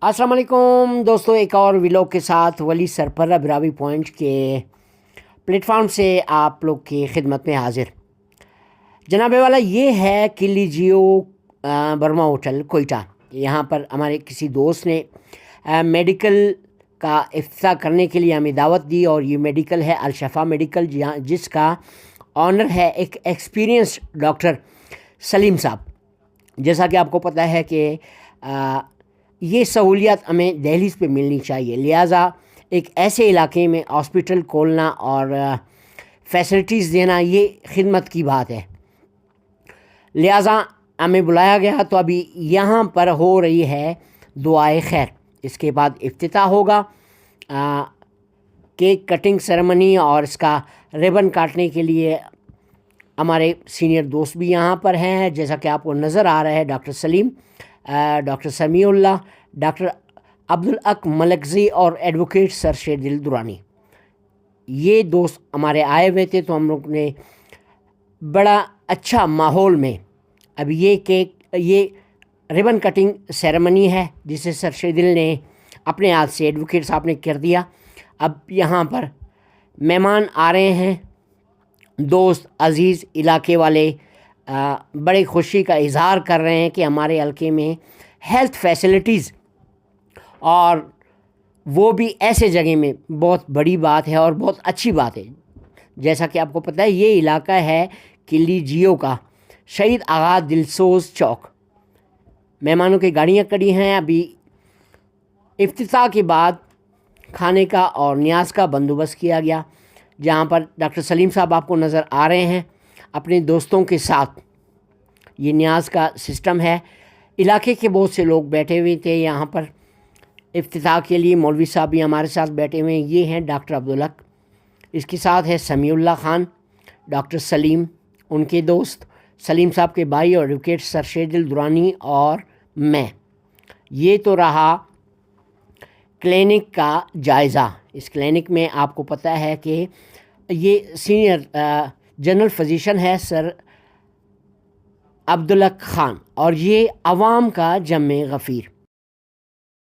अस्सलाम वालेकुम दोस्तों, एक और व्लॉग के साथ वली सरपरा बिरावी पॉइंट के प्लेटफार्म से आप लोग की खिदमत में हाजिर। जनाब वाला ये है किली जियो बर्मा होटल कोयटा। यहाँ पर हमारे किसी दोस्त ने मेडिकल का इफ्तिताह करने के लिए हमें दावत दी, और ये मेडिकल है अल-शफा मेडिकल, जिसका ऑनर है एक एक्सपीरियंस डॉक्टर सलीम साहब। जैसा कि आपको पता है कि ये सहूलियत हमें दहलीज़ पे मिलनी चाहिए, लिहाजा एक ऐसे इलाके में हॉस्पिटल खोलना और फैसिलिटीज़ देना ये खिदमत की बात है। लिहाजा हमें बुलाया गया, तो अभी यहाँ पर हो रही है दुआए खैर। इसके बाद इफ्तिताह होगा, केक कटिंग सेरेमनी, और इसका रिबन काटने के लिए हमारे सीनियर दोस्त भी यहाँ पर हैं। जैसा कि आपको नज़र आ रहा है, doctor Salim, doctor Samiullah, doctor Abdul Haq मलकजी और एडवोकेट सर शेरदिल दुरानी, ये दोस्त हमारे आए हुए थे। तो हम लोग ने बड़ा अच्छा माहौल में अभी ये रिबन कटिंग सेरेमनी है, जिसे सर शेरदिल ने अपने हाथ से, एडवोकेट साहब ने कर दिया। अब यहाँ पर मेहमान आ रहे हैं, दोस्त अज़ीज़ इलाके वाले बड़े खुशी का इज़हार कर रहे हैं कि हमारे हल्के में हेल्थ फैसिलिटीज़, और वो भी ऐसे जगह में, बहुत बड़ी बात है और बहुत अच्छी बात है। जैसा कि आपको पता है, ये इलाका है किली जियो का शहीद आगा दिलसोज चौक। मेहमानों की गाड़ियाँ खड़ी हैं। अभी इफ्तिताह के बाद खाने का और न्याज का बंदोबस्त किया गया, जहाँ पर डॉक्टर सलीम साहब आपको नज़र आ रहे हैं अपने दोस्तों के साथ। ये न्याज का सिस्टम है। इलाके के बहुत से लोग बैठे हुए थे यहाँ पर इफ्तिताह के लिए। मौलवी साहब भी हमारे साथ बैठे हुए हैं। ये हैं डॉक्टर अब्दुल हक, इसके साथ है समीउल्लाह खान, डॉक्टर सलीम, उनके दोस्त सलीम साहब के भाई और एडवोकेट सर शेरदिल दुरानी, और मैं। ये तो रहा क्लिनिक का जायज़ा। इस क्लिनिक में आपको पता है कि ये सीनियर जनरल फिजिशियन है सर अब्दुल हक खान, और ये अवाम का जम्मे गफ़ीर।